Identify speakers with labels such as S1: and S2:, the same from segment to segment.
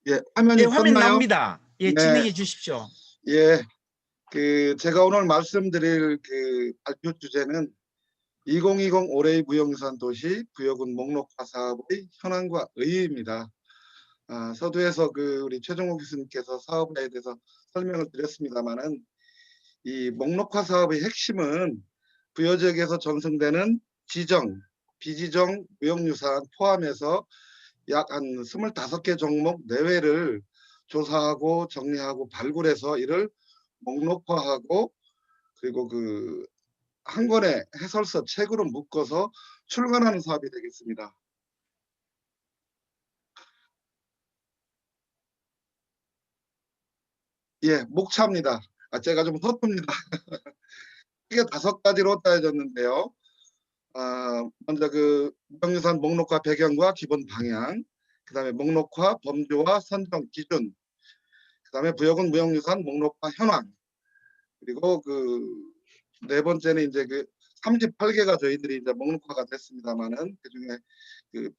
S1: 예,
S2: 예,
S1: 화면이
S2: 화면
S1: 떴나요?
S2: 나옵니다. 예,
S1: 네,
S2: 진행해 주십시오.
S1: 예, 제가 오늘 말씀드릴 발표 주제는 2020 올해의 무형유산 도시 부여군 목록화 사업의 현황과 의의입니다. 서두에서 우리 최종호 교수님께서 사업에 대해서 설명을 드렸습니다만은 이 목록화 사업의 핵심은 부여 지역에서 전승되는 지정, 비지정 무형유산 포함해서 약 한 25개 종목 내외를 조사하고 정리하고 발굴해서 이를 목록화하고 그리고 한 권의 해설서 책으로 묶어서 출간하는 사업이 되겠습니다. 예, 목차입니다. 제가 좀 서툽니다. 크게 5가지로 따져졌는데요. 먼저 무형유산 목록화 배경과 기본 방향, 그 다음에 목록화 범주와 선정 기준, 그 다음에 부여군 무형유산 목록화 현황, 그리고 네 번째는 이제 38개가 저희들이 이제 목록화가 됐습니다만은 그중에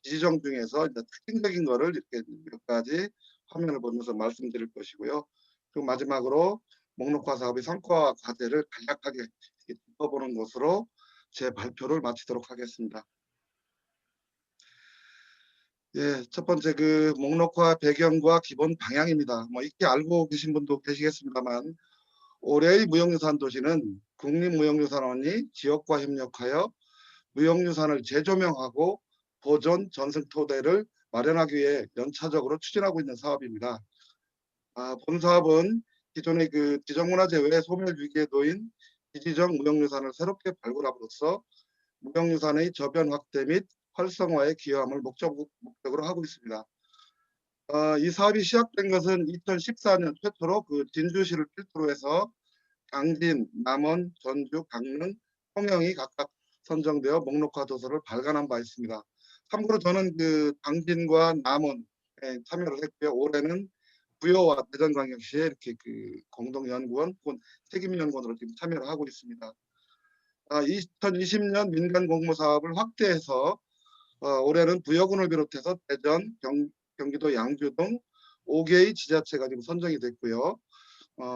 S1: 비지정 중에서 이제 특징적인 거를 이렇게 몇 가지 화면을 보면서 말씀드릴 것이고요. 그리고 마지막으로 목록화 사업의 성과와 과제를 간략하게 짚어보는 것으로 제 발표를 마치도록 하겠습니다. 예, 첫 번째 목록화 배경과 기본 방향입니다. 뭐 익히 알고 계신 분도 계시겠습니다만 올해의 무형유산 도시는 국립무형유산원이 지역과 협력하여 무형유산을 재조명하고 보존 전승 토대를 마련하기 위해 연차적으로 추진하고 있는 사업입니다. 본 사업은 기존의 지정문화재 외 소멸 위기에 놓인 비지정 무형유산을 새롭게 발굴함으로써 무형유산의 저변 확대 및 활성화에 기여함을 목적으로 하고 있습니다. 이 사업이 시작된 것은 2014년 최초로 진주시를 필두로 해서 강진, 남원, 전주, 강릉, 통영이 각각 선정되어 목록화 도서를 발간한 바 있습니다. 참고로 저는 강진과 남원에 참여를 했고요. 올해는 부여와 대전광역시에 이렇게 공동연구원 혹은 책임연구원으로 지금 참여를 하고 있습니다. 2020년 민간 공모 사업을 확대해서 올해는 부여군을 비롯해서 대전, 경기도 양주 등 5개의 지자체가 지금 선정이 됐고요.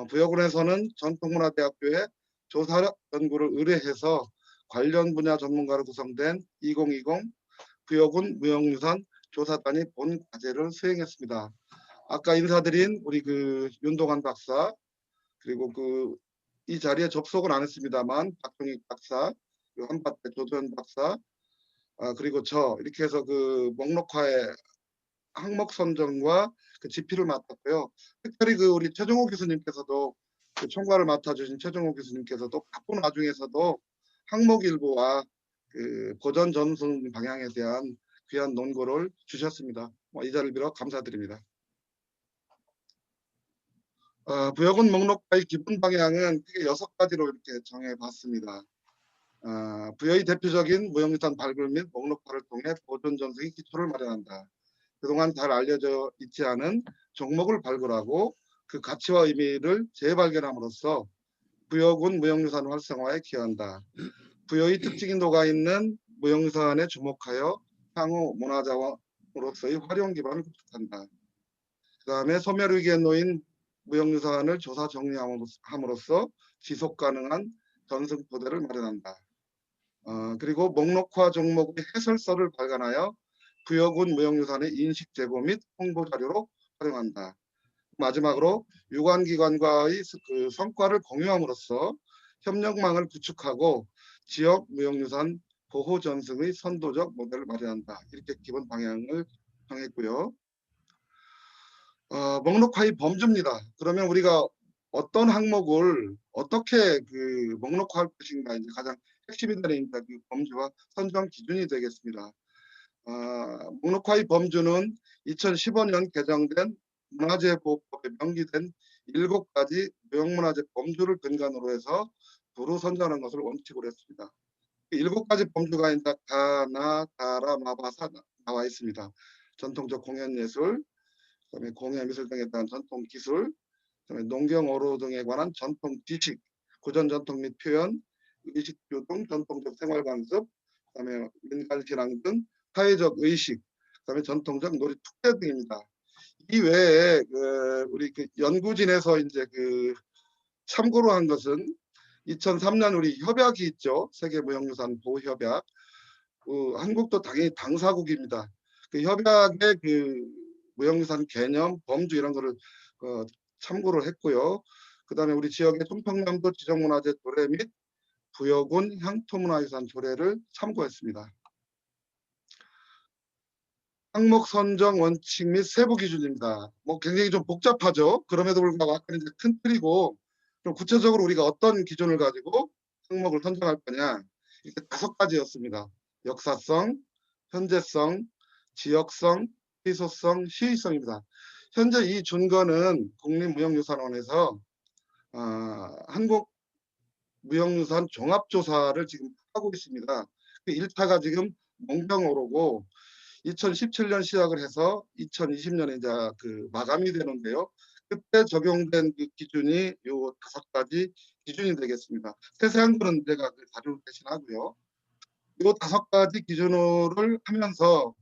S1: 부여군에서는 전통문화대학교에 조사 연구를 의뢰해서 관련 분야 전문가로 구성된 2020 부여군 무형유산 조사단이 본 과제를 수행했습니다. 아까 인사드린 우리 윤동환 박사, 그리고 이 자리에 접속은 안 했습니다만 박종익 박사, 한밭대 조도현 박사, 그리고 저 이렇게 해서 목록화의 항목 선정과 집필을 맡았고요. 특별히 우리 최종호 교수님께서도 총괄을 맡아주신 최종호 교수님께서도 바쁜 와중에서도 항목 일부와 보전 전승 방향에 대한 귀한 논고를 주셨습니다. 이 자리를 빌어 감사드립니다. 부여군 목록화의 기본 방향은 크게 6가지로 이렇게 정해봤습니다. 부여의 대표적인 무형유산 발굴 및 목록화를 통해 보존 전승의 기초를 마련한다. 그동안 잘 알려져 있지 않은 종목을 발굴하고 그 가치와 의미를 재발견함으로써 부여군 무형유산 활성화에 기여한다. 부여의 특징이 녹아있는 무형유산에 주목하여 향후 문화자원으로서의 활용 기반을 구축한다. 그 다음에 소멸위기에 놓인 무형유산을 조사 정리함으로써 지속가능한 전승 토대를 마련한다. 그리고 목록화 종목의 해설서를 발간하여 부여군 무형유산의 인식 제고 및 홍보 자료로 활용한다. 마지막으로 유관기관과의 성과를 공유함으로써 협력망을 구축하고 지역 무형유산 보호 전승의 선도적 모델을 마련한다. 이렇게 기본 방향을 정했고요. 목록화의 범주입니다. 그러면 우리가 어떤 항목을 어떻게 목록화할 것인가 이제 가장 핵심이 되는 범주와 선정 기준이 되겠습니다. 목록화의 범주는 2015년 개정된 문화재보호법에 명기된 7가지 무형문화재 범주를 근간으로 해서 도로 선정하는 것을 원칙으로 했습니다. 7가지 범주가 이제 가나, 다라, 마바사 나와 있습니다. 전통적 공연예술, 그다음에 공예미술 등에 대한 전통 기술, 그다음에 농경 어로 등에 관한 전통 지식, 고전 전통 및 표현, 의식주 등 전통적 생활 관습, 그다음에 민간 신앙 등 사회적 의식, 그다음에 전통적 놀이 축제 등입니다. 이 외에 우리 연구진에서 이제 참고로 한 것은 2003년 우리 협약이 있죠. 세계무형유산 보호협약. 한국도 당연히 당사국입니다. 그 협약의 무형유산 개념, 범주 이런 거를 참고를 했고요. 그다음에 우리 지역의 청평남도 지정문화재 조례 및 부여군 향토문화유산 조례를 참고했습니다. 항목 선정 원칙 및 세부 기준입니다. 굉장히 좀 복잡하죠. 그럼에도 불구하고 아까 이제 큰 틀이고 좀 구체적으로 우리가 어떤 기준을 가지고 항목을 선정할 거냐 이렇게 5가지였습니다. 역사성, 현재성, 지역성, 희소성, 시의성입니다. 현재 이 준거는 국립무형유산원에서 한국무형유산 종합조사를 지금 하고 있습니다. 1차가 지금 몽병호로고 2017년 시작을 해서 2020년에 이제 마감이 되는데요. 그때 적용된 기준이 요 5가지 기준이 되겠습니다. 세세한 거는 제가 자료를 대신하고요. 요 5가지 기준을 하면서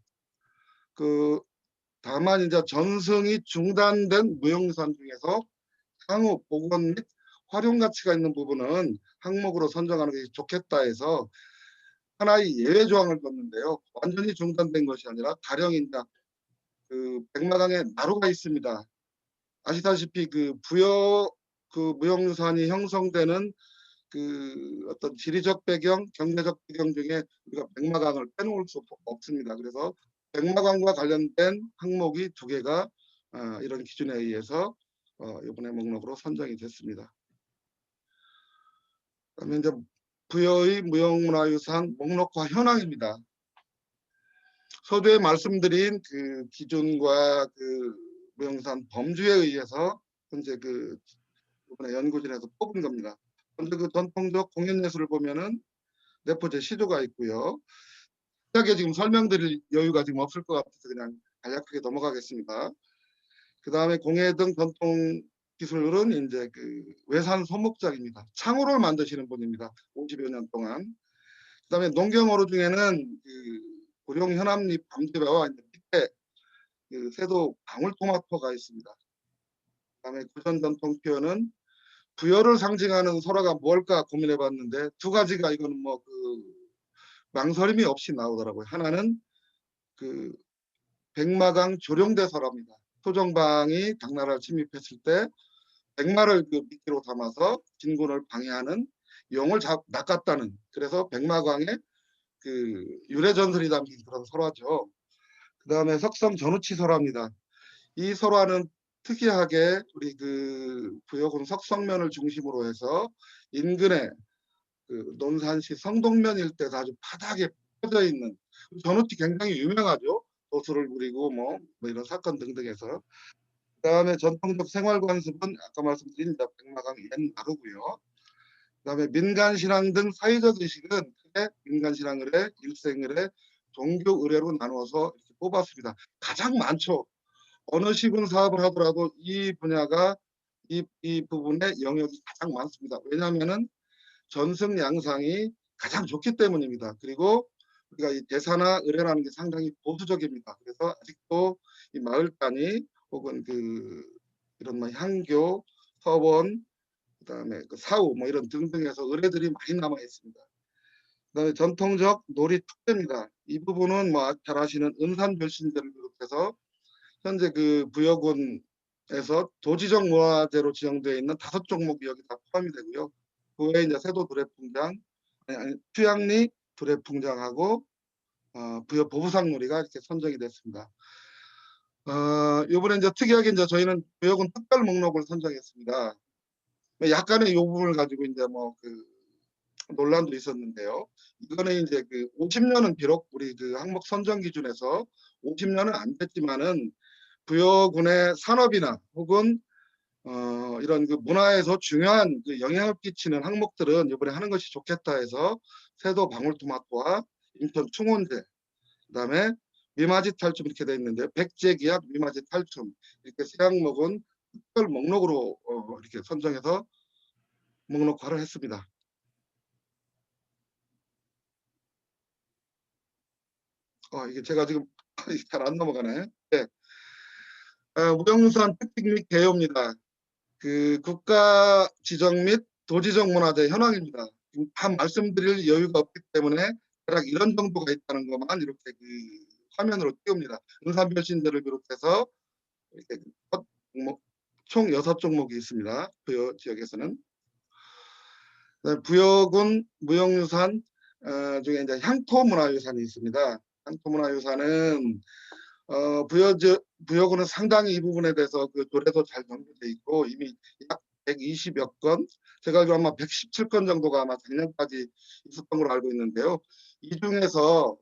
S1: 다만 이제 전승이 중단된 무형유산 중에서 향후 복원 및 활용 가치가 있는 부분은 항목으로 선정하는 게 좋겠다 해서 하나의 예외 조항을 뒀는데요. 완전히 중단된 것이 아니라 가령 이제 백마강에 나루가 있습니다. 아시다시피 무형유산이 형성되는 어떤 지리적 배경, 경제적 배경 중에 우리가 백마강을 빼놓을 수 없습니다. 그래서 백마강과 관련된 항목이 2개가 이런 기준에 의해서 이번에 목록으로 선정이 됐습니다. 그다음에 이제 부여의 무형문화유산 목록화 현황입니다. 서두에 말씀드린 기준과 무형유산 범주에 의해서 현재 이번에 연구진에서 뽑은 겁니다. 먼저 전통적 공연예술을 보면은 내포제 시조가 있고요. 자세하게 지금 설명드릴 여유가 지금 없을 것 같아서 그냥 간략하게 넘어가겠습니다. 그 다음에 공예 등 전통 기술은 이제 외산 소목작입니다. 창호를 만드시는 분입니다. 50여 년 동안. 그 다음에 농경어로 중에는 고령 현암잎 밤지배와 밑에 세도 방울토마토가 있습니다. 그 다음에 구전 전통 표현은 부여를 상징하는 설화가 뭘까 고민해봤는데 2가지가 이거는 망설임이 없이 나오더라고요. 하나는 백마강 조룡대 설화입니다. 소정방이 당나라를 침입했을 때 백마를 미끼로 담아서 진군을 방해하는 용을 낚았다는, 그래서 백마강의 유래 전설이 담긴 그런 설화죠. 그 다음에 석성 전우치 설화입니다. 이 설화는 특이하게 우리 부여군 석성면을 중심으로 해서 인근에 논산시 성동면 일대에서 아주 바닥에 퍼져 있는, 전우치 굉장히 유명하죠. 도수를 부리고 이런 사건 등등해서. 그다음에 전통적 생활관습은 아까 말씀드린 백마강 옛나루고요. 그다음에 민간신앙 등 사회적 의식은 크게 민간신앙 의례, 일생의례, 종교 의례로 나누어서 이렇게 뽑았습니다. 가장 많죠. 어느 시군 사업을 하더라도 이 분야가 이 부분의 영역이 가장 많습니다. 왜냐하면은 전승 양상이 가장 좋기 때문입니다. 그리고 우리가 이 대사나 의례라는 게 상당히 보수적입니다. 그래서 아직도 이 마을 단위 혹은 이런 향교, 서원, 그다음에 사우 이런 등등해서 의례들이 많이 남아 있습니다. 그다음에 전통적 놀이 특대입니다. 이 부분은 잘 아시는 은산별신제를 비롯해서 현재 부여군에서 도지적 문화재로 지정되어 있는 5종목이 여기 다 포함이 되고요. 그 외에 이제 세도 두레풍장, 휴양리 두레풍장하고 부여 보부상놀이가 이렇게 선정이 됐습니다. 이번에 이제 특이하게 이제 저희는 부여군 특별 목록을 선정했습니다. 약간의 이 부분을 가지고 이제 논란도 있었는데요. 이거는 이제 50년은 비록 우리 항목 선정 기준에서 50년은 안 됐지만은 부여군의 산업이나 혹은 이런 문화에서 중요한 영향을 끼치는 항목들은 이번에 하는 것이 좋겠다 해서 세도 방울토마토와 인천 충원제, 그다음에 미마지 탈춤 이렇게 되어 있는데 백제기약 미마지 탈춤 이렇게 세 항목은 특별 목록으로 이렇게 선정해서 목록화를 했습니다. 이게 제가 지금 잘 안 넘어가네. 네. 무형유산 특식 및 개요입니다. 그 국가 지정 및 도지정 문화재 현황입니다. 지금 다 말씀드릴 여유가 없기 때문에 대략 이런 정도가 있다는 것만 이렇게 그 화면으로 띄웁니다. 은산별신대를 비롯해서 이렇게 종목, 총 6종목이 있습니다. 부여 지역에서는. 부여군 무형유산 중에 이제 향토문화유산이 있습니다. 향토문화유산은 부여군은 상당히 이 부분에 대해서 그 조례도 잘 정비돼 있고 이미 약 120여 건, 제가 알기로 아마 117건 정도가 아마 작년까지 있었던 걸로 알고 있는데요. 이 중에서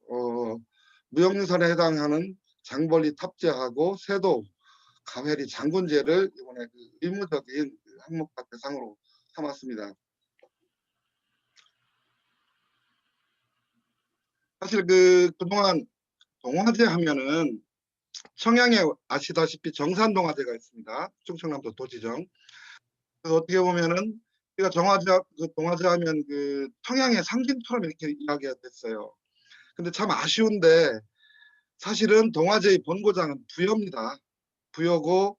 S1: 무형유산에 해당하는 장벌리 탑재하고 세도, 가회리, 장군제를 이번에 그 의무적인 그 항목과 대상으로 삼았습니다. 사실 그동안 동화제 하면은 청양에 아시다시피 정산동화제가 있습니다. 충청남도 도지정. 그래서 어떻게 보면은 우리가 동화제 하면 그 청양의 상징처럼 이렇게 이야기가 됐어요. 근데 참 아쉬운데 사실은 동화제의 본고장은 부여입니다. 부여고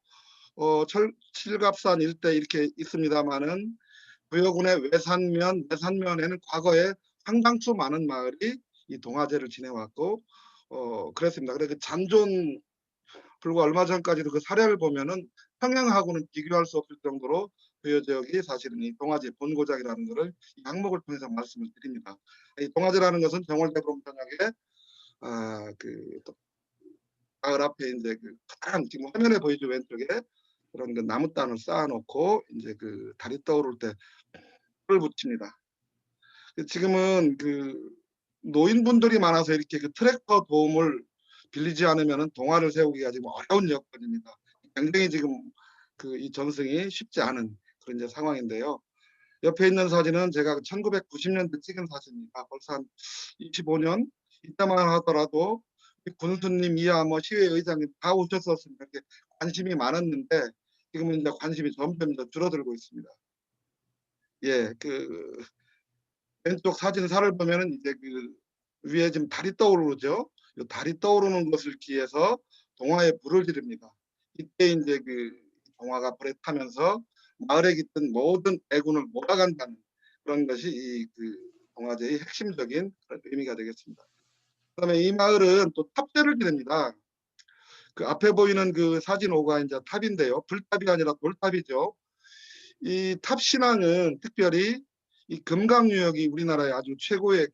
S1: 칠갑산 일대 이렇게 있습니다만은 부여군의 외산면에는 과거에 상당수 많은 마을이 이 동화제를 지내왔고 그랬습니다. 그래서 그 잔존 불과 얼마 전까지도 그 사례를 보면은 평양하고는 비교할 수 없을 정도로 부여 지역이 사실은 이 동화제 본고장이라는 것을 이 항목을 통해서 말씀을 드립니다. 이 동화제라는 것은 정월대보름 저녁에 그 마을 앞에 이제 그 커다란 지금 화면에 보이죠 왼쪽에 그런 그 나무단을 쌓아놓고 이제 그 달이 떠오를 때 불을 붙입니다. 지금은 그 노인분들이 많아서 이렇게 그 트랙터 도움을 빌리지 않으면 동화를 세우기가 지금 어려운 여건입니다. 굉장히 지금 그 이 전승이 쉽지 않은 그런 이제 상황인데요. 옆에 있는 사진은 제가 1990년대 찍은 사진입니다. 벌써 한 25년 이때만 하더라도 군수님 이하 뭐 시의회장님 다 오셨었습니다. 이렇게 관심이 많았는데 지금은 이제 관심이 점점 더 줄어들고 있습니다. 예, 그 왼쪽 사진사를 보면은 이제 그 위에 지금 달이 떠오르죠. 이 달이 떠오르는 것을 기해서 동화에 불을 지릅니다. 이때 이제 그 동화가 불에 타면서 마을에 깃든 모든 애군을 몰아간다는 그런 것이 이 그 동화제의 핵심적인 그런 의미가 되겠습니다. 그다음에 이 마을은 또 탑재를 지냅니다. 그 앞에 보이는 그 사진 5가 이제 탑인데요. 불탑이 아니라 돌탑이죠. 이 탑신앙은 특별히 이 금강유역이 우리나라의 아주 최고의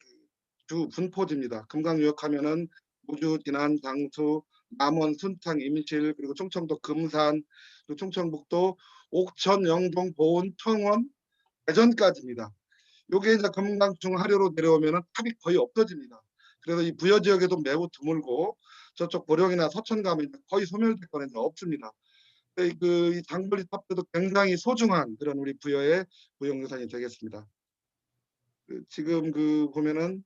S1: 주 분포지입니다. 금강유역 하면은 무주, 진안, 장수, 남원, 순창, 임실, 그리고 충청도 금산, 그리고 충청북도 옥천, 영동, 보은, 청원, 대전까지입니다. 요게 이제 금강중 하류로 내려오면은 탑이 거의 없어집니다. 그래서 이 부여 지역에도 매우 드물고 저쪽 보령이나 서천 가면 거의 소멸됐거나 없습니다. 이 장벌리 탑도 굉장히 소중한 그런 우리 부여의 무형유산이 되겠습니다. 지금 그 보면은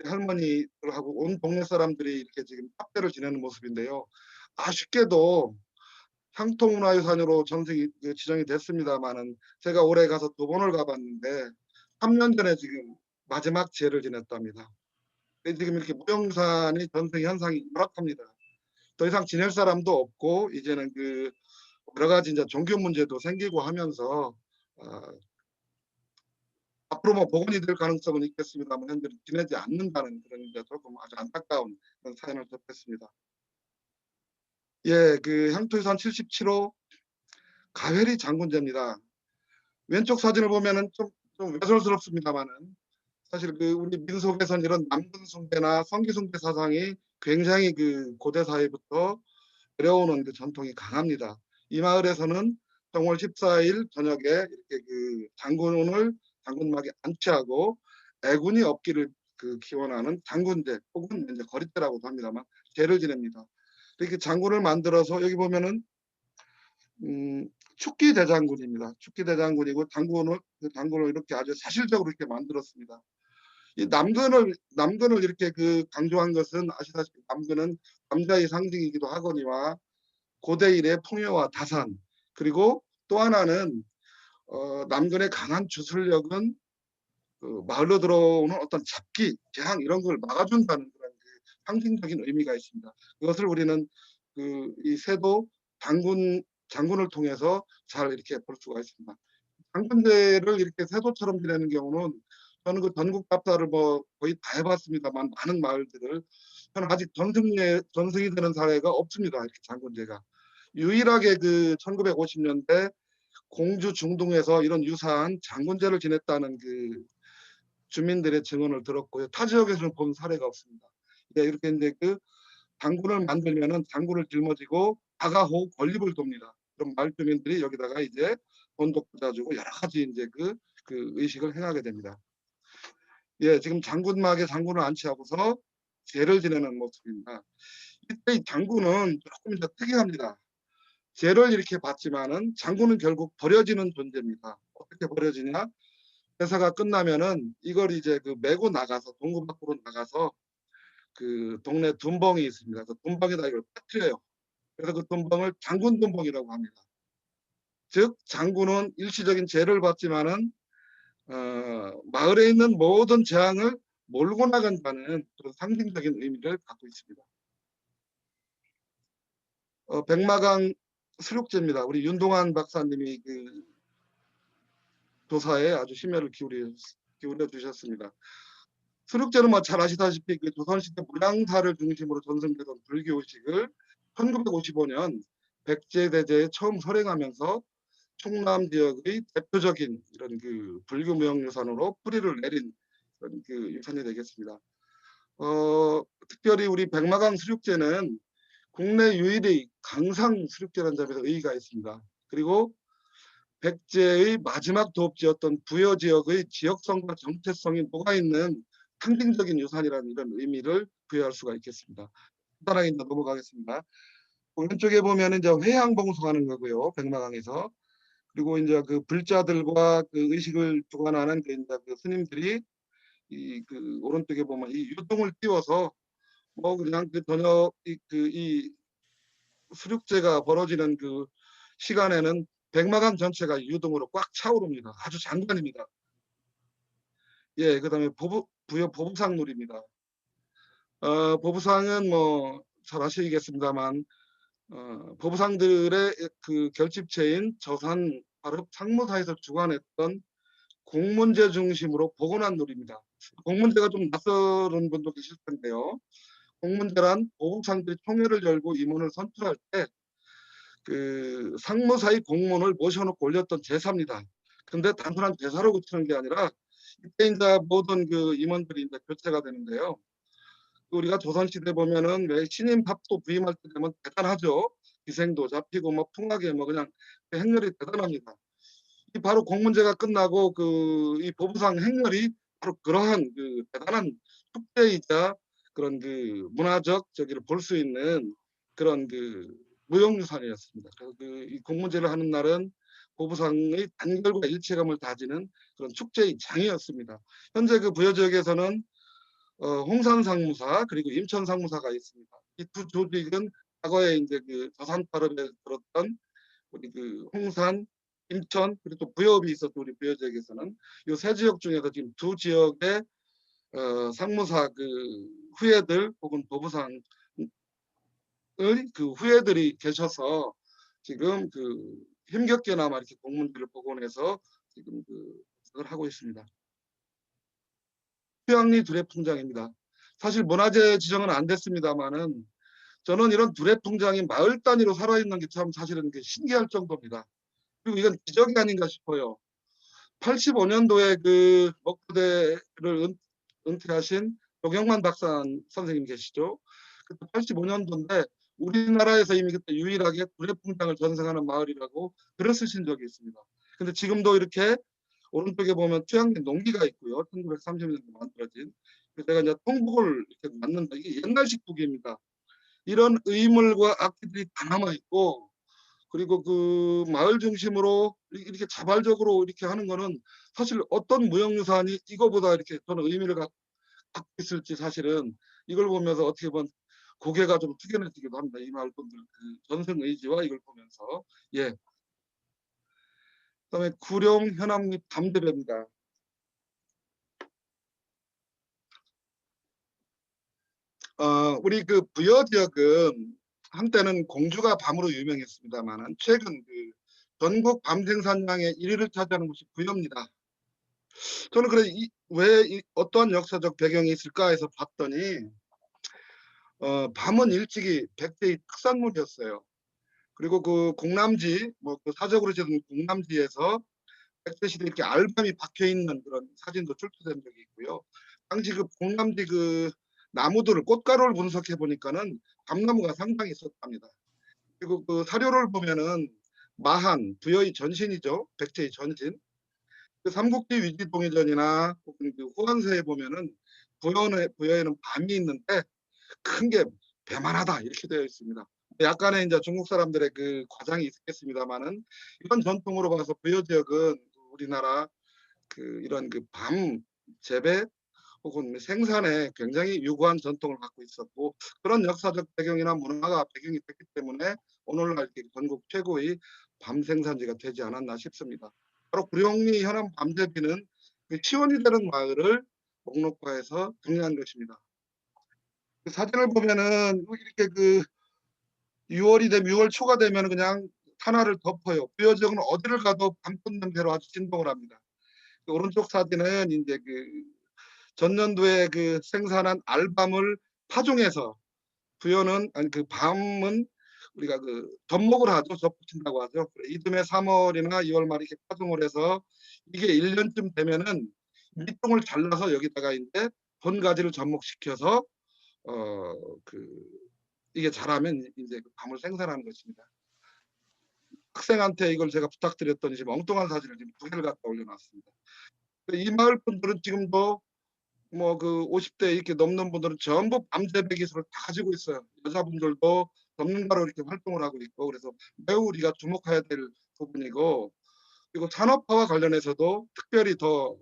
S1: 할머니들하고 온 동네 사람들이 이렇게 지금 탑대를 지내는 모습인데요. 아쉽게도 향토문화유산으로 전승이 지정이 됐습니다만은 제가 올해 가서 2번을 가봤는데 3년 전에 지금 마지막 제를 지냈답니다. 지금 이렇게 무형산이 전승 현상이 열악합니다. 더 이상 지낼 사람도 없고 이제는 그 여러 가지 이제 종교 문제도 생기고 하면서 어, 앞으로 뭐 복원이 될 가능성은 있겠습니다만 현재 지내지 않는다는 그런 이제 조금 아주 안타까운 그런 사연을 접했습니다. 예, 그 향토유산 77호 가회리 장군제입니다. 왼쪽 사진을 보면은 좀 외설스럽습니다만은 사실 그 우리 민속에선 이런 남군 숭배나 성기 숭배 사상이 굉장히 그 고대 사회부터 내려오는 그 전통이 강합니다. 이 마을에서는 정월 14일 저녁에 이렇게 그 장군막에 안치하고 애군이 없기를 그 기원하는 장군제 혹은 이제 거리대라고도 합니다만 제를 지냅니다. 이렇게 장군을 만들어서 여기 보면은 축기 대장군입니다. 축기 대장군이고 당군을 이렇게 아주 사실적으로 이렇게 만들었습니다. 이 남근을 이렇게 그 강조한 것은 아시다시피 남근은 남자의 상징이기도 하거니와 고대 일의 풍요와 다산 그리고 또 하나는 남근의 강한 주술력은 그 마을로 들어오는 어떤 잡기, 재앙 이런 걸 막아준다는 그런 그 상징적인 의미가 있습니다. 그것을 우리는 그 이 세도 장군을 통해서 잘 이렇게 볼 수가 있습니다. 장군제를 이렇게 세도처럼 지내는 경우는 저는 그 전국 답사를 뭐 거의 다 해봤습니다만 많은 마을들을 저는 아직 전승이 되는 사례가 없습니다. 이렇게 장군제가 유일하게 그 1950년대 공주 중동에서 이런 유사한 장군제를 지냈다는 그 주민들의 증언을 들었고요. 타 지역에서는 본 사례가 없습니다. 예, 이렇게 이제 그 장군을 만들면은 장군을 짊어지고 다가호 건립을 돕니다. 그럼 마을 주민들이 여기다가 이제 돈도 꽂아주고 여러 가지 이제 그 의식을 행하게 됩니다. 예, 지금 장군막에 장군을 안치하고서 제를 지내는 모습입니다. 이때 이 장군은 조금 이제 특이합니다. 제를 이렇게 받지만은 장군은 결국 버려지는 존재입니다. 어떻게 버려지냐? 회사가 끝나면은 이걸 이제 그 메고 나가서 동구 밖으로 나가서 그 동네 돈벙이 있습니다. 그 돈벙에다 이걸 빠뜨려요. 그래서 그 돈벙을 장군 돈벙이라고 합니다. 즉 장군은 일시적인 제를 받지만은 마을에 있는 모든 재앙을 몰고 나간다는 그런 상징적인 의미를 갖고 있습니다. 백마강 수륙제입니다. 우리 윤동환 박사님이 그 조사에 아주 심혈을 기울여 주셨습니다. 수륙제는 뭐 잘 아시다시피 그 조선시대 무량사를 중심으로 전승되던 불교의식을 1955년 백제대제에 처음 설행하면서 충남 지역의 대표적인 이런 그 불교 무형유산으로 뿌리를 내린 그런 그 유산이 되겠습니다. 특별히 우리 백마강 수륙제는 국내 유일의 강상 수륙제라는 점에서 의의가 있습니다. 그리고 백제의 마지막 도읍지였던 부여 지역의 지역성과 정체성이 녹아있는 상징적인 유산이라는 이런 의미를 부여할 수가 있겠습니다. 간단하게 이제 넘어가겠습니다. 오른쪽에 보면 이제 회향봉송하는 거고요. 백마강에서. 그리고 이제 그 불자들과 그 의식을 주관하는 그 이제 그 스님들이 이 그 오른쪽에 보면 이 유동을 띄워서 뭐 그냥 그 저녁 이 수륙제가 벌어지는 그 시간에는 백마강 전체가 유동으로 꽉 차오릅니다. 아주 장관입니다. 예, 그다음에 부여 보부상놀이입니다. 보부상은 뭐 잘 아시겠습니다만 보부상들의 그 결집체인 저산 발업 상무사에서 주관했던 공문제 중심으로 복원한 놀이입니다. 공문제가 좀 낯설은 분도 계실 텐데요. 공문제란 보부상들이 총회를 열고 임원을 선출할 때 그 상무사의 공문을 모셔놓고 올렸던 제사입니다. 근데 단순한 제사로 그치는 게 아니라 이때 이제 모든 그 임원들이 이제 교체가 되는데요. 우리가 조선시대 보면은 왜 신임 pap도 부임할 때 되면 대단하죠. 기생도 잡히고 뭐 풍악에 뭐 그냥 행렬이 대단합니다. 이 바로 공문제가 끝나고 그 이 보부상 행렬이 바로 그러한 그 대단한 축제이자 그런 그 문화적 저기를 볼 수 있는 그런 그 무형유산이었습니다. 그래서 그 이 공문제를 하는 날은 보부상의 단결과 일체감을 다지는 그런 축제의 장이었습니다. 현재 그 부여 지역에서는 홍산상무사 그리고 임천상무사가 있습니다. 이 두 조직은 과거에 이제 그 저산발업에 들었던 우리 그 홍산, 임천 그리고 또 부여읍이 있었던 우리 부여 지역에서는 이 세 지역 중에서 지금 두 지역의 상무사 그 후예들 혹은 보부상의 그 후예들이 계셔서 지금 그 힘겹게나마 이렇게 공문들을 복원해서 지금 그걸 하고 있습니다. 휴양리 두레풍장입니다. 사실 문화재 지정은 안 됐습니다만은 저는 이런 두레풍장이 마을 단위로 살아있는 게 참 사실은 신기할 정도입니다. 그리고 이건 기적이 아닌가 싶어요. 85년도에 그 목포대를 은퇴하신 노경만 박사 선생님 계시죠. 그때 85년도인데 우리나라에서 이미 그때 유일하게 두레풍장을 전승하는 마을이라고 글을 쓰신 적이 있습니다. 근데 지금도 이렇게 오른쪽에 보면 투양리 농기가 있고요. 1930년도에 만들어진. 제가 이제 통북을 이렇게 만든다. 이게 옛날식 북입니다. 이런 의물과 악기들이 다 남아 있고 그리고 그 마을 중심으로 이렇게 자발적으로 이렇게 하는 거는 사실 어떤 무형유산이 이거보다 이렇게 저는 의미를 갖고 있을지 사실은 이걸 보면서 어떻게 보면 고개가 좀 숙연해지기도 합니다. 이 마을 분들 그 전승 의지와 이걸 보면서 예. 그다음에 구룡 현암립 담대배입니다. 우리 그 부여 지역은 한때는 공주가 밤으로 유명했습니다만은 최근 전국 밤 생산량의 1위를 차지하는 곳이 부여입니다. 저는 그래 왜 어떠한 역사적 배경이 있을까 해서 봤더니 밤은 일찍이 백제의 특산물이었어요. 그리고 그 공남지 그 사적으로 지은 공남지에서 백제 시대 이렇게 알밤이 박혀 있는 그런 사진도 출토된 적이 있고요. 당시 그 공남지 나무들을 꽃가루를 분석해 보니까는 밤나무가 상당히 있었답니다. 그리고 그 사료를 보면은 마한 부여의 전신이죠. 백제의 전신. 그 삼국지 위지동의전이나 혹은 그 후한서에 보면은 부여에는 밤이 있는데 큰 게 배만하다 이렇게 되어 있습니다. 약간의 이제 중국 사람들의 그 과장이 있겠습니다만은 이런 전통으로 봐서 부여 지역은 우리나라 이런 밤 재배 혹은 생산에 굉장히 유구한 전통을 갖고 있었고 그런 역사적 배경이나 문화가 배경이 됐기 때문에 오늘날 전국 최고의 밤 생산지가 되지 않았나 싶습니다. 바로 구룡리 현암 밤제비는 시원이 되는 마을을 목록화해서 정리한 것입니다. 그 사진을 보면은 이렇게 6월이 되면 6월 초가 되면 그냥 하나를 덮어요. 부여 지역은 어디를 가도 밤꽃 냄새로 아주 진동을 합니다. 오른쪽 사진은 이제 전년도에 생산한 알밤을 파종해서 부여는 아니 밤은 우리가 접목을 하죠. 접붙인다고 하죠. 이듬해 3월이나 2월 말에 이렇게 파종을 해서 이게 1년쯤 되면은 밑둥을 잘라서 여기다가 이제 본가지를 접목시켜서 어 이게 자라면 이제 밤을 생산하는 것입니다. 학생한테 이걸 제가 부탁드렸더니 지금 엉뚱한 사진을 지금 2개를 갖다 올려놨습니다. 이 마을 분들은 지금도 50대 이렇게 넘는 분들은 전부 밤재배 기술을 다 가지고 있어요. 여자분들도 전문가로 이렇게 활동을 하고 있고 그래서 매우 우리가 주목해야 될 부분이고 그리고 산업화와 관련해서도 특별히 더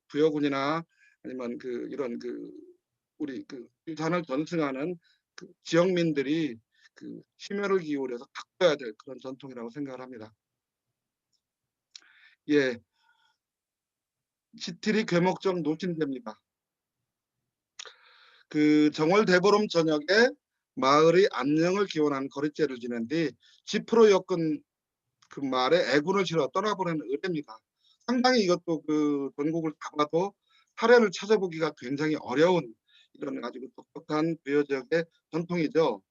S1: 부여군이나 아니면 이런 우리 유산을 전승하는 지역민들이 심혈을 기울여서 바꿔야 될 그런 전통이라고 생각을 합니다. 예, 지틀이 괴목정 노신대입니다. 정월 대보름 저녁에 마을의 안녕을 기원하는 거리제를 지낸 뒤 지프로 엮은 말에 애군을 실어 떠나보내는 의례입니다. 상당히 이것도 전국을 가봐도 사례를 찾아보기가 굉장히 어려운 이런 아주 독특한 부여 지역의 전통이죠.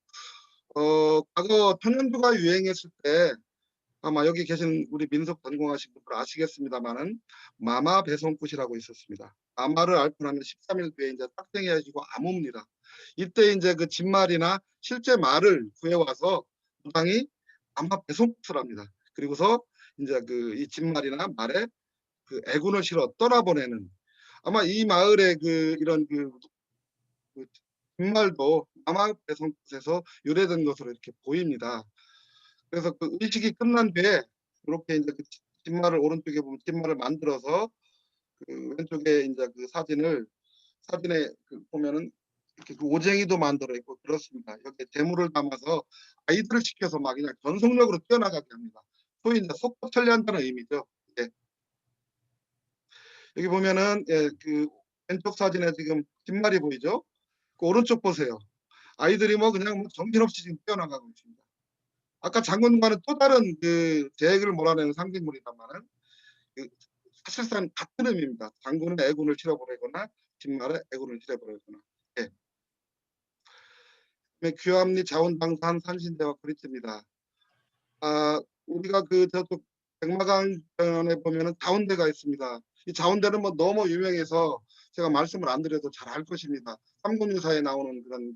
S1: 과거 천연두가 유행했을 때 아마 여기 계신 우리 민속 전공하신 분들 아시겠습니다만은 마마 배송굿이라고 있었습니다. 마마를 앓고 나면 13일 뒤에 이제 딱쟁이해지고 암호입니다. 이때 이제 진말이나 실제 말을 구해와서 무당이 마마 배송굿을 합니다. 그리고서 이제 이 진말이나 말에 애군을 실어 떠나보내는 아마 이 마을의 이런 진말도 마마 배송굿에서 유래된 것으로 이렇게 보입니다. 그래서 의식이 끝난 뒤에 이렇게 이제 뒷말을 오른쪽에 보면 뒷말을 만들어서 왼쪽에 이제 사진에 보면은 이렇게 오쟁이도 만들어 있고 그렇습니다. 여기 재물을 담아서 아이들을 시켜서 막 그냥 전속력으로 뛰어나가게 합니다. 소위 이제 속도 천리한다는 의미죠. 예. 여기 보면은 왼쪽 사진에 지금 뒷말이 보이죠? 오른쪽 보세요. 아이들이 그냥 정신없이 지금 뛰어나가고 있습니다. 아까 장군과는 또 다른 계획을 몰아내는 상징물이다만은 사실상 같은 의미입니다. 장군은 애군을 치러보내거나 진말에 애군을 치러보내거나. 예. 귀암리 자원방산 산신대와 그리스입니다. 우리가 저쪽 백마강변에 보면은 자원대가 있습니다. 이 자원대는 너무 유명해서 제가 말씀을 안 드려도 잘 알 것입니다. 삼국유사에 나오는 그런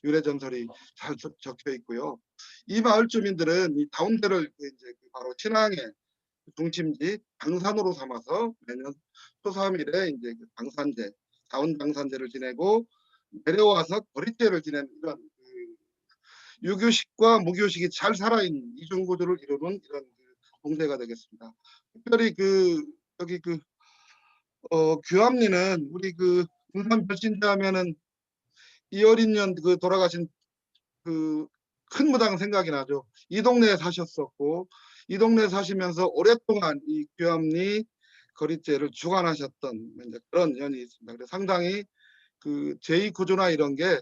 S1: 유래 전설이 잘 적혀 있고요. 이 마을 주민들은 이 자원대를 이제 바로 신앙의 중심지 방산으로 삼아서 매년 초 3일에 이제 방산제, 자원 방산제를 지내고 내려와서 거리제를 지내는 이런 유교식과 무교식이 잘 살아있는 이중 구조를 이루는 이런 동네가 되겠습니다. 특별히 여기 규암리는 우리 군산 별신제 하면은 이어린년 돌아가신 큰 무당 생각이 나죠. 이 동네에 사셨었고 이 동네에 사시면서 오랫동안 이 규암리 거리제를 주관하셨던 그런 연이 있습니다. 그래서 상당히 제2구조나 이런 게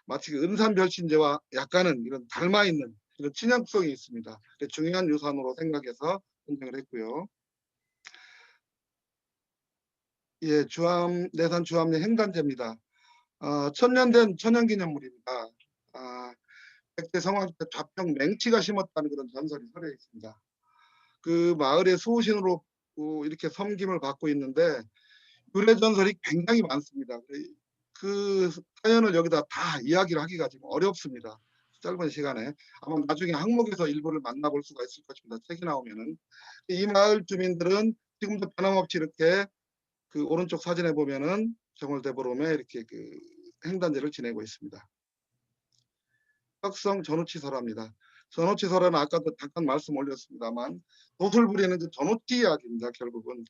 S1: 마치 그 은산별신제와 약간은 이런 닮아 있는 이런 친연성이 있습니다. 중요한 유산으로 생각해서 선정을 했고요. 예, 내산 주암리 행단제입니다. 천년된 천연기념물입니다. 백제 성왕 때 좌평 맹치가 심었다는 그런 전설이 설해 있습니다. 그 마을의 수호신으로 이렇게 섬김을 받고 있는데 유래 전설이 굉장히 많습니다. 그 사연을 여기다 다 이야기를 하기가 지금 어렵습니다. 짧은 시간에 아마 나중에 항목에서 일부를 만나볼 수가 있을 것입니다. 책이 나오면은 이 마을 주민들은 지금도 변함없이 이렇게 그 오른쪽 사진에 보면은 정월대보름에 이렇게 그 행단제를 지내고 있습니다. 흑성 전우치설화입니다. 전우치설화는 아까도 잠깐 말씀 올렸습니다만 도술 부리는 그 전우치 이야기입니다. 결국은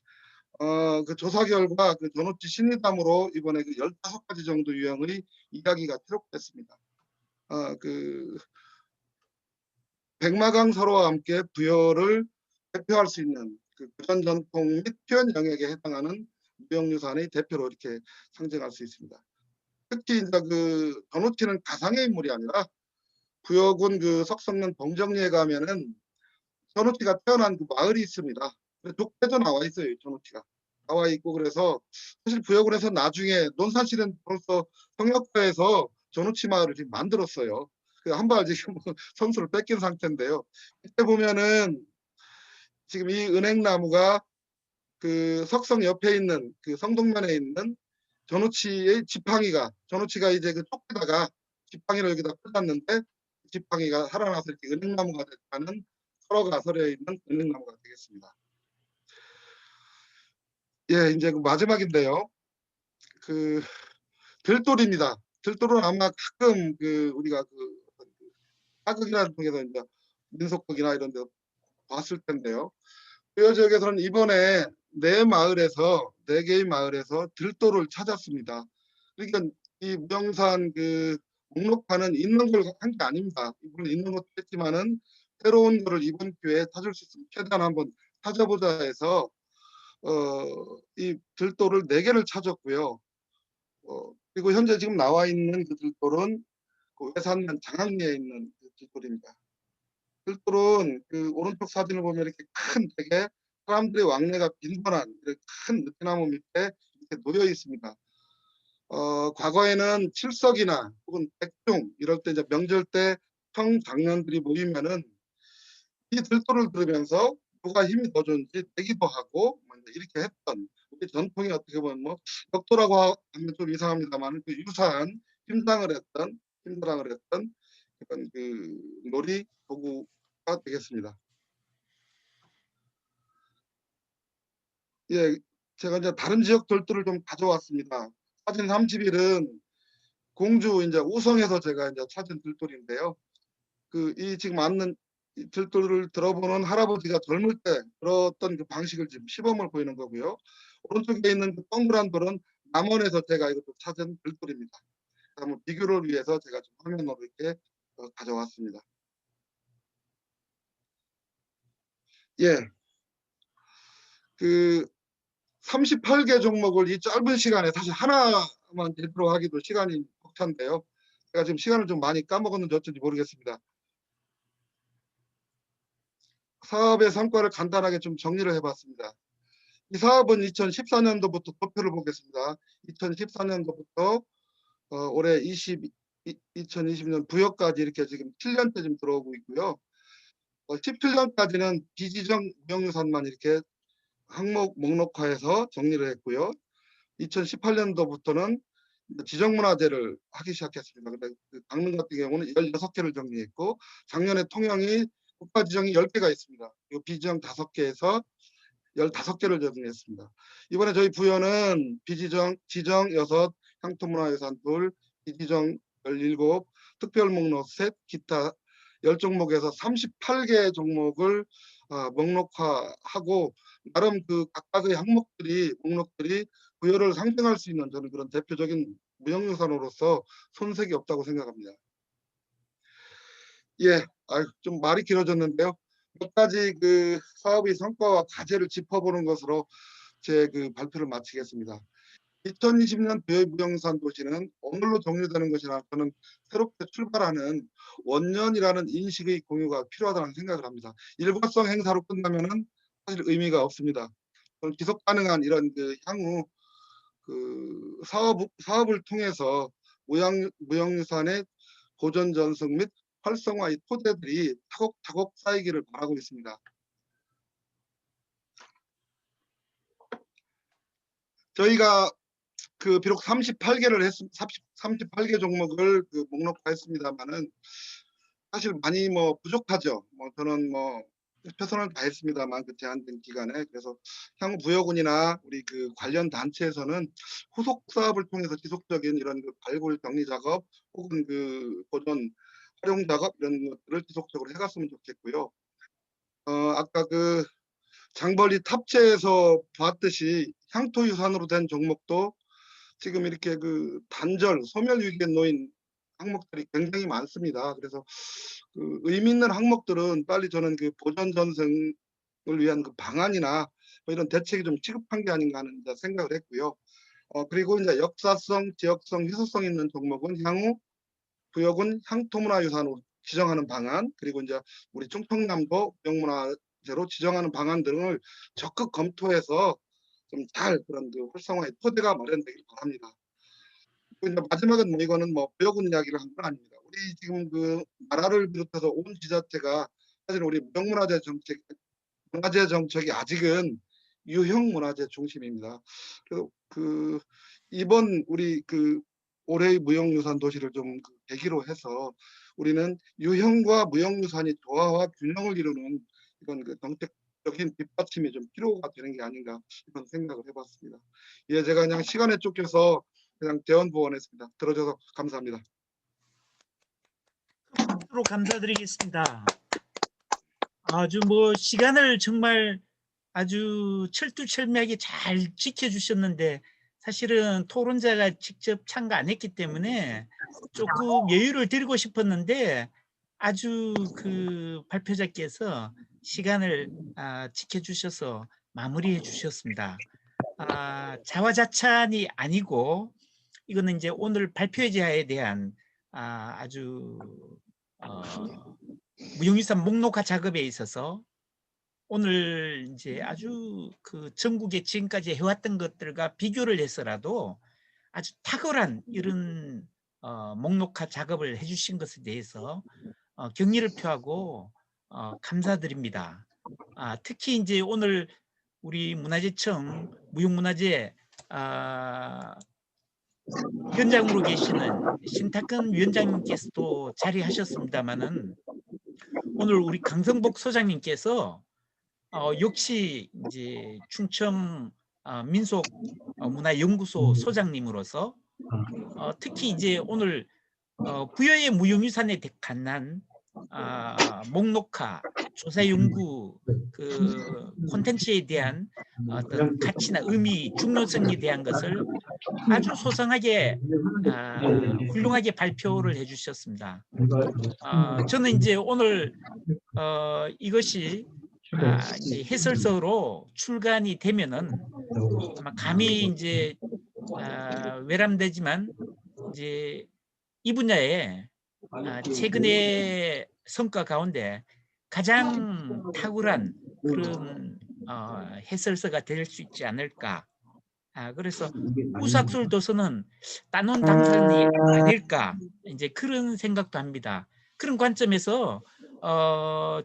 S1: 그 조사 결과 그 전우치 신리담으로 이번에 그 15가지 정도 유형의 이야기가 기록됐습니다. 그 백마강 서로와 함께 부여를 대표할 수 있는 그 구전 전통 및 표현 영역에 해당하는 무형유산의 대표로 이렇게 상징할 수 있습니다. 특히 이제 그 전우치는 가상의 인물이 아니라 구역군 그 석성면 봉정리에 가면은 전우치가 태어난 그 마을이 있습니다. 독대도 나와 있어요. 전우치가 나와 있고 그래서 사실 부여군에서 나중에 논산시는 벌써 성역과에서 전우치 마을을 지금 만들었어요. 한 발 지금 선수를 뺏긴 상태인데요. 이때 보면은 지금 이 은행나무가 그 석성 옆에 있는 그 성동면에 있는 전우치의 전우치가 이제 그 쫓기다가 지팡이를 여기다 꽂았는데 지팡이가 살아나서 이렇게 은행나무가 됐다는 설어가 설에 있는 은행나무가 되겠습니다. 예, 이제 그 마지막인데요. 그 들돌입니다. 들돌은 아마 가끔 그 우리가 그 사극이나 통해서 이제 민속극이나 이런 데 봤을 텐데요. 부여 지역에서는 이번에 네 개의 마을에서 들도를 찾았습니다. 그러니까 이 무형산 그 목록판은 있는 걸 한 게 아닙니다. 물론 있는 것도 했지만은 새로운 거를 이번 기회에 찾을 수 있으면 최대한 한번 찾아보자 해서 이 들도를 4개를 찾았고요. 그리고 현재 지금 나와 있는 그 들돌은 그 외산면 장항리에 있는 그 들돌입니다. 들돌은 그 오른쪽 사진을 보면 이렇게 큰 되게 사람들의 왕래가 빈번한 이렇게 큰 느티나무 밑에 이렇게 놓여 있습니다. 과거에는 칠석이나 혹은 백중 이럴 때 이제 명절 때 청장년들이 모이면은 이 들도를 들으면서 누가 힘이 더 좋은지 내기도 하고 뭐 이렇게 했던 우리 전통이 어떻게 보면 뭐 벽도라고 하면 좀 이상합니다만 그 유사한 힘자랑을 했던 그런 그 놀이 도구가 되겠습니다. 예, 제가 이제 다른 지역 돌들을 좀 가져왔습니다. 사진 30일은 공주 이제 우성에서 제가 이제 찾은 들돌인데요. 그 이 지금 앉는 이 들돌을 들어보는 할아버지가 젊을 때 들었던 그 방식을 지금 시범을 보이는 거고요. 오른쪽에 있는 그 동그란 돌은 남원에서 제가 이것도 찾은 들돌입니다. 한번 비교를 위해서 제가 좀 화면으로 이렇게 가져왔습니다. 예, 그 38개 종목을 이 짧은 시간에 사실 하나만 제대로 하기도 시간이 벅찬데요. 제가 지금 시간을 좀 많이 까먹었는지 어쩐지 모르겠습니다. 사업의 성과를 간단하게 좀 정리를 해봤습니다. 이 사업은 2014년도부터 도표를 보겠습니다. 2014년도부터 올해 2020년 부여까지 이렇게 지금 7년째 지금 들어오고 있고요. 17년까지는 비지정 무형유산만 이렇게 항목 목록화해서 정리를 했고요. 2018년도부터는 지정문화재를 하기 시작했습니다. 근데 그 강릉 같은 경우는 16개를 정리했고 작년에 통영이 국가 지정이 10개가 있습니다. 이 비지정 5개에서 15개를 정리했습니다. 이번에 저희 부여는 비지정, 지정 6, 향토문화유산 2, 비지정 17, 특별목록 셋, 기타 10종목에서 38개 종목을 목록화하고 나름 그 각각의 목록들이 부여를 상징할 수 있는 저는 그런 대표적인 무형유산으로서 손색이 없다고 생각합니다. 예, 좀 말이 길어졌는데요. 몇 가지 그 사업의 성과와 과제를 짚어보는 것으로 제 그 발표를 마치겠습니다. 2020년 대무형산 도시는 오늘로 종료되는 것이나 저는 새롭게 출발하는 원년이라는 인식의 공유가 필요하다는 생각을 합니다. 일과성 행사로 끝나면은 사실 의미가 없습니다. 지속 가능한 이런 향후 사업을 통해서 무형유산의 보존 전승 및 활성화의 토대들이 차곡차곡 쌓이기를 바라고 있습니다. 저희가 비록 38개 종목을 목록화했습니다만은 사실 많이 부족하죠. 저는 최선을 다했습니다만 제한된 기간에. 그래서 향후 부여군이나 우리 관련 단체에서는 후속 사업을 통해서 지속적인 이런 발굴 정리 작업 혹은 보존 활용 작업 이런 것들을 지속적으로 해갔으면 좋겠고요. 아까 장벌리 탑재에서 봤듯이 향토유산으로 된 종목도 지금 이렇게 단절, 소멸 위기에 놓인 항목들이 굉장히 많습니다. 그래서 의미 있는 항목들은 빨리 저는 보전 전승을 위한 방안이나 이런 대책이 좀 시급한 게 아닌가 하는 생각을 했고요. 그리고 이제 역사성, 지역성, 희소성 있는 종목은 향후 부여군 향토문화유산으로 지정하는 방안, 그리고 이제 우리 충청남도 무형문화재로 지정하는 방안 등을 적극 검토해서 좀 잘 그런 활성화의 토대가 마련되길 바랍니다. 이제 마지막은 이거는 부여군 이야기를 한 건 아닙니다. 우리 지금 나라를 비롯해서 온 지자체가 사실 우리 무형문화재 정책이 아직은 유형 문화재 중심입니다. 그래서 이번 우리 올해의 무형유산 도시를 좀 계기로 해서 우리는 유형과 무형유산이 조화와 균형을 이루는 이건 정책적인 뒷받침이 좀 필요가 되는 게 아닌가 이런 생각을 해봤습니다. 예, 제가 그냥 시간에 쫓겨서 그냥 대원보원했습니다. 들어줘서 감사합니다.
S2: 앞으로 감사드리겠습니다. 아주 시간을 정말 아주 철두철미하게 잘 지켜주셨는데 사실은 토론자가 직접 참가 안 했기 때문에 조금 여유를 드리고 싶었는데 아주 발표자께서 시간을 지켜주셔서 마무리해 주셨습니다. 자화자찬이 아니고 이거는 이제 오늘 발표자에 대한 아주 무형유산 목록화 작업에 있어서 오늘 이제 아주 전국에 지금까지 해왔던 것들과 비교를 해서라도 아주 탁월한 이런 목록화 작업을 해주신 것에 대해서 경의를 표하고 감사드립니다. 특히 이제 오늘 우리 문화재청 무형문화재 위원장으로 계시는 신탁근 위원장님께서도 자리하셨습니다마는 오늘 우리 강성복 소장님께서 역시 이제 충청 민속문화연구소 소장님으로서 특히 이제 오늘 부여의 무형유산에 관한 목록화, 조사연구 콘텐츠에 대한 어떤 가치나 의미, 중요성에 대한 것을 아주 소상하게 훌륭하게 발표를 해주셨습니다. 저는 이제 오늘 이것이 이제 해설서로 출간이 되면은 아마 감히 이제 외람되지만 이제 이 분야에 최근의 성과 가운데 가장 탁월한 그런 해설서가 될 수 있지 않을까. 그래서 우삭술 도서는 따놓은 당산이 아닐까 이제 그런 생각도 합니다. 그런 관점에서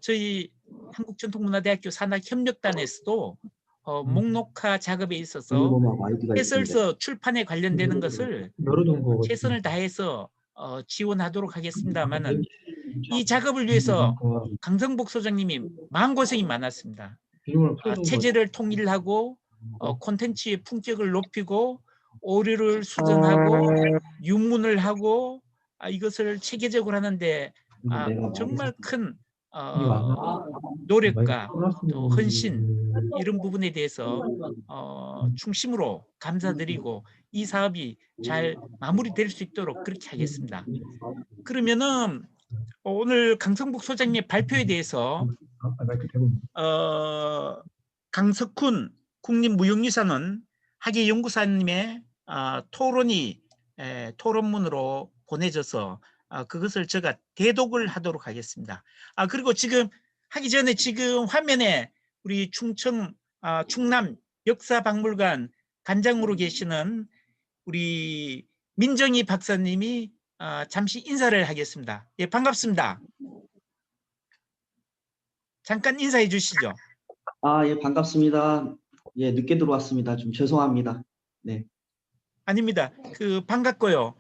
S2: 저희 한국전통문화대학교 산학협력단에서도 목록화 작업에 있어서 해설서 출판에 관련되는 것을 최선을 다해서 지원하도록 하겠습니다만은 이 작업을 위해서 강성복 소장님이 마음고생이 많았습니다. 체제를 통일하고 콘텐츠의 품격을 높이고 오류를 수정하고 유문을 하고 이것을 체계적으로 하는데 정말 큰 노력과 또 헌신 이런 부분에 대해서 중심으로 감사드리고 이 사업이 잘 마무리될 수 있도록 그렇게 하겠습니다. 그러면은 오늘 강성복 소장님의 발표에 대해서 강석훈 국립무형유산원 학예연구사님의 토론이 토론문으로 보내져서 그것을 제가 대독을 하도록 하겠습니다. 그리고 지금 하기 전에 지금 화면에 우리 충청 충남 역사박물관 관장으로 계시는 우리 민정희 박사님이 잠시 인사를 하겠습니다. 예, 반갑습니다. 잠깐 인사해 주시죠.
S3: 예, 반갑습니다. 예, 늦게 들어왔습니다. 좀 죄송합니다. 네.
S2: 아닙니다. 반갑고요.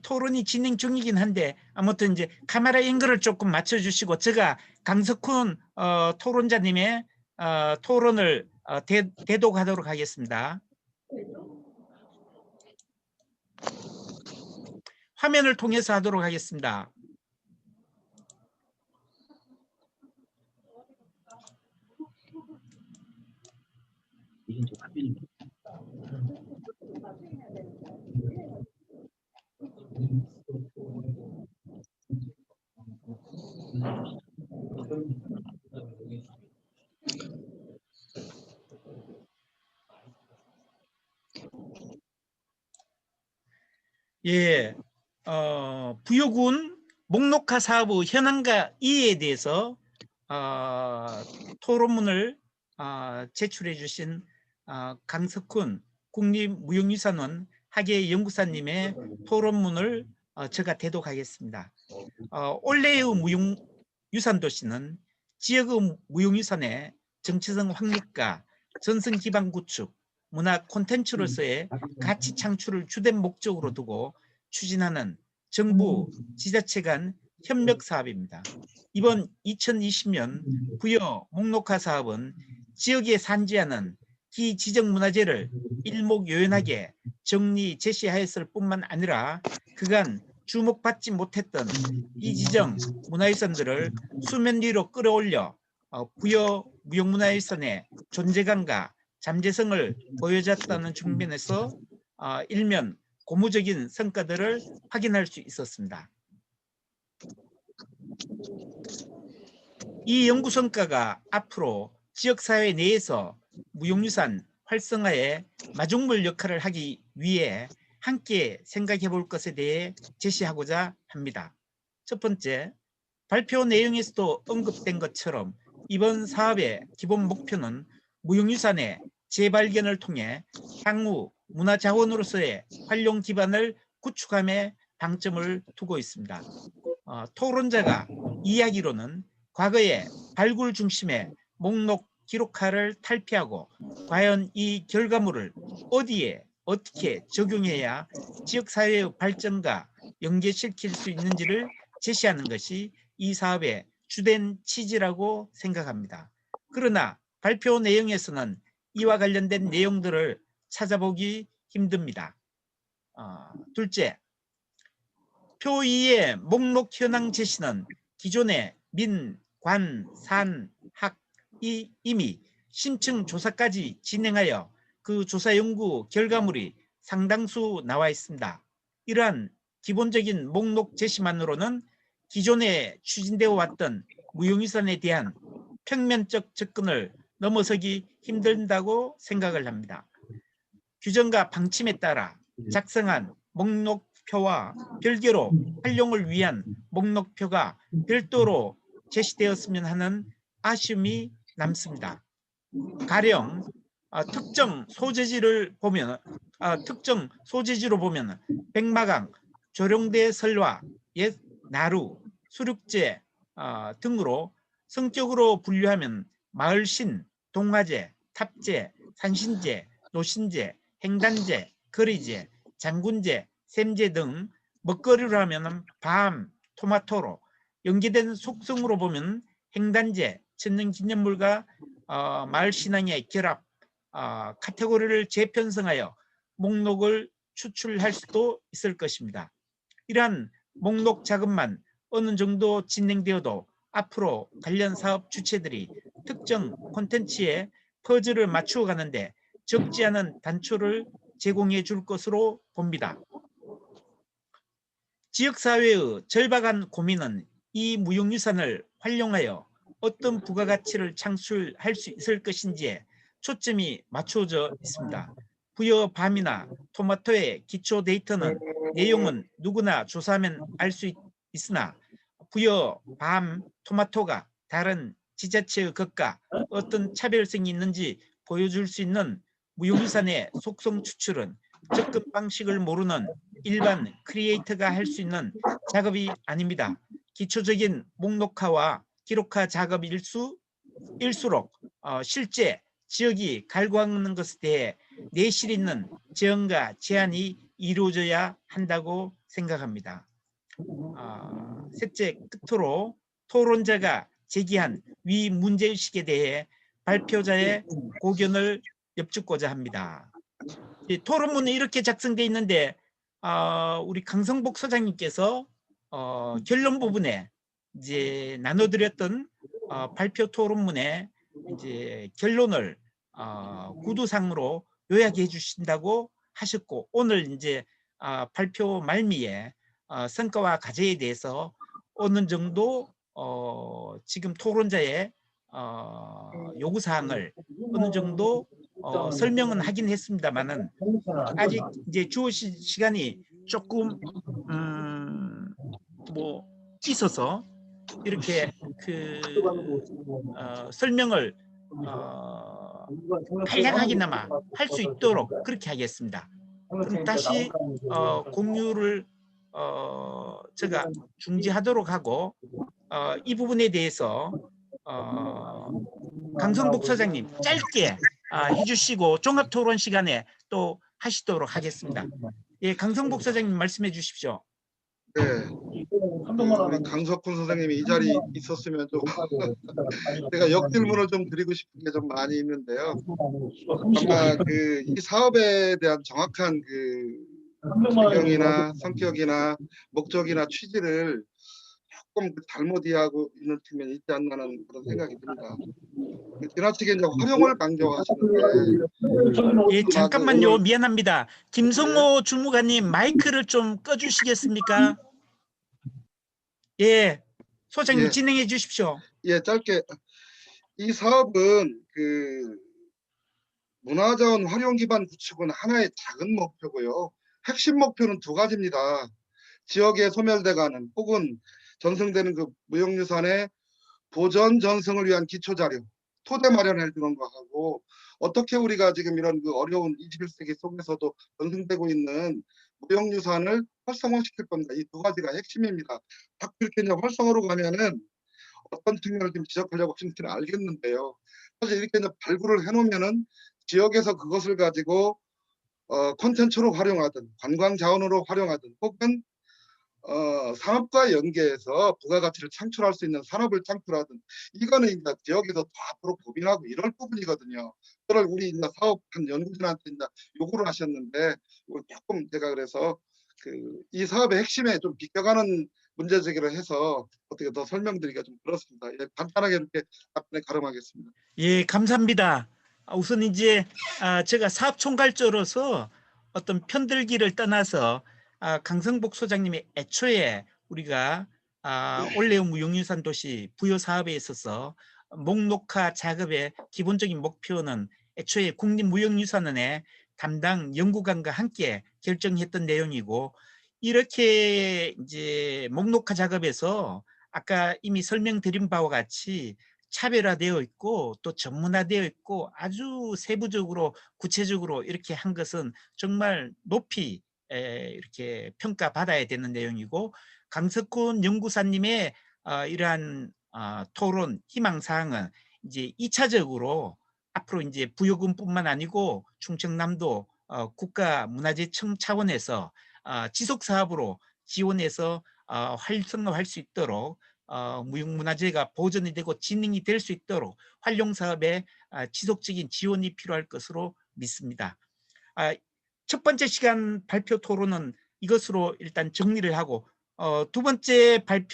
S2: 토론이 진행 중이긴 한데 아무튼 이제 카메라 앵글을 조금 맞춰주시고 제가 강석훈 토론자님의 토론을 대독하도록 하겠습니다. 화면을 통해서 하도록 하겠습니다.
S3: 이게 좀 화면이
S2: 예, 부여군 목록화 사업의 현황과 이해에 대해서 토론문을 제출해 주신 강석훈 국립무형유산원 학예연구사님의 토론문을 제가 대독하겠습니다. 올해의 무형유산도시는 지역의 무형유산의 정체성 확립과 전승기반 구축, 문화 콘텐츠로서의 가치 창출을 주된 목적으로 두고 추진하는 정부, 지자체 간 협력 사업입니다. 이번 2020년 부여 목록화 사업은 지역에 산지하는 기지정 문화재를 일목요연하게 정리 제시하였을 뿐만 아니라 그간 주목받지 못했던 이지정 문화유산들을 수면 위로 끌어올려 부여 무형문화유산의 존재감과 잠재성을 보여줬다는 측면에서 일면 고무적인 성과들을 확인할 수 있었습니다. 이 연구 성과가 앞으로 지역사회 내에서 무형유산 활성화에 마중물 역할을 하기 위해 함께 생각해 볼 것에 대해 제시하고자 합니다. 첫 번째, 발표 내용에서도 언급된 것처럼 이번 사업의 기본 목표는 무형유산의 재발견을 통해 향후 문화자원으로서의 활용 기반을 구축함에 방점을 두고 있습니다. 토론자가 이야기로는 과거에 발굴 중심의 목록 기록화를 탈피하고 과연 이 결과물을 어디에 어떻게 적용해야 지역사회의 발전과 연계시킬 수 있는지를 제시하는 것이 이 사업의 주된 취지라고 생각합니다. 그러나 발표 내용에서는 이와 관련된 내용들을 찾아보기 힘듭니다. 둘째, 표 2의 목록 현황 제시는 기존의 민, 관, 산, 학이 이미 심층 조사까지 진행하여 그 조사 연구 결과물이 상당수 나와 있습니다. 이러한 기본적인 목록 제시만으로는 기존에 추진되어 왔던 무형유산에 대한 평면적 접근을 넘어서기 힘든다고 생각을 합니다. 규정과 방침에 따라 작성한 목록표와 별개로 활용을 위한 목록표가 별도로 제시되었으면 하는 아쉬움이 남습니다. 가령 특정 소재지로 보면 백마강, 조룡대 설화, 옛 나루, 수륙제 등으로 성격으로 분류하면 마을신, 동화제, 탑제, 산신제, 노신제, 행단제, 거리제, 장군제, 샘제 등 먹거리로 하면 밤, 토마토로 연계된 속성으로 보면 행단제, 천년기념물과 마을신앙의 결합 카테고리를 재편성하여 목록을 추출할 수도 있을 것입니다. 이러한 목록 작업만 어느 정도 진행되어도 앞으로 관련 사업 주체들이 특정 콘텐츠에 퍼즐을 맞추어 가는데 적지 않은 단초를 제공해 줄 것으로 봅니다. 지역사회의 절박한 고민은 이 무형유산을 활용하여 어떤 부가가치를 창출할 수 있을 것인지에 초점이 맞춰져 있습니다. 부여 밤이나 토마토의 기초 데이터는 내용은 누구나 조사하면 알 수 있으나 부여 밤 토마토가 다른 지자체의 것과 어떤 차별성이 있는지 보여줄 수 있는 무용유산의 속성 추출은 접근 방식을 모르는 일반 크리에이터가 할 수 있는 작업이 아닙니다. 기초적인 목록화와 기록화 작업일수록 실제 지역이 갈구하는 것에 대해 내실 있는 제언과 제안이 이루어져야 한다고 생각합니다. 셋째, 끝으로 토론자가 제기한 위 문제의식에 대해 발표자의 고견을 엽죽고자 합니다. 토론문은 이렇게 작성되어 있는데 우리 강성복 소장님께서 결론 부분에 이제 나눠드렸던 발표 토론문에 이제 결론을 구두상으로 요약해 주신다고 하셨고, 오늘 이제 발표 말미에 성과와 과제에 대해서 어느 정도 지금 토론자의 요구사항을 어느 정도 설명은 하긴 했습니다만은 아직 이제 주어진 시간이 조금 뭐 있어서 이렇게 설명을 간략하게나마 할 수 있도록 그렇게 하겠습니다. 그럼 다시 공유를 제가 중지하도록 하고 이 부분에 대해서 강성복 소장님 짧게 해주시고 종합토론 시간에 또 하시도록 하겠습니다. 예, 강성복 소장님 말씀해 주십시오.
S1: 네, 우리 강석훈 선생님이 이 자리에 있었으면 좀 제가 역질문을 좀 드리고 싶은 게 좀 많이 있는데요. 아마 이 사업에 대한 정확한 배경이나 성격이나 목적이나 취지를 조금 잘못 이해하고 있는 측면이 있지 않나는 그런 생각이 듭니다. 지나치게 이제 활용을 강조하시는데
S2: 예, 잠깐만요. 미안합니다. 김성호 주무관님 마이크를 좀 꺼주시겠습니까? 예, 소장님
S1: 예.
S2: 진행해 주십시오.
S1: 예, 짧게 이 사업은 문화자원 활용 기반 구축은 하나의 작은 목표고요. 핵심 목표는 두 가지입니다. 지역에 소멸돼가는 혹은 전승되는 무형유산의 보전 전승을 위한 기초자료, 토대 마련해 주는 거하고 어떻게 우리가 지금 이런 어려운 21세기 속에서도 전승되고 있는 무형유산을 활성화시킬 건가, 이 두 가지가 핵심입니다. 딱 그렇게 이제 활성화로 가면은 어떤 측면을 좀 지적하려고 하시는지는 알겠는데요. 사실 이렇게 이제 발굴을 해놓으면은 지역에서 그것을 가지고 콘텐츠로 활용하든 관광 자원으로 활용하든 혹은 산업과 연계해서 부가가치를 창출할 수 있는 산업을 창출하든 이거는 이제 지역에서 더 앞으로 고민하고 이럴 부분이거든요. 그걸 우리 이제 사업한 연구진한테 이제 요구를 하셨는데 이걸 조금 제가 그래서 이 사업의 핵심에 좀 비껴가는 문제 제기를 해서 어떻게 더 설명드리기가 좀 그렇습니다. 예, 간단하게 이렇게 답변에 가름하겠습니다.
S2: 예, 감사합니다. 우선 이제 제가 사업 총괄자로서 어떤 편들기를 떠나서 강성복 소장님이 애초에 우리가 올레온 무형유산 도시 부여 사업에 있어서 목록화 작업의 기본적인 목표는 애초에 국립무형유산원의 담당 연구관과 함께 결정했던 내용이고, 이렇게 이제 목록화 작업에서 아까 이미 설명드린 바와 같이 차별화되어 있고 또 전문화되어 있고 아주 세부적으로 구체적으로 이렇게 한 것은 정말 높이 이렇게 평가받아야 되는 내용이고, 강석훈 연구사님의 이러한 토론 희망사항은 이제 2차적으로 앞으로 이제 부여금뿐만 아니고 충청남도 국가문화재청 차원에서 지속사업으로 지원해서 활성화할 수 있도록 무형문화재가 보존이 되고 진행이 될 수 있도록 활용사업에 지속적인 지원이 필요할 것으로 믿습니다. 첫 번째 시간 발표 토론은 이것으로 일단 정리를 하고 두 번째 발표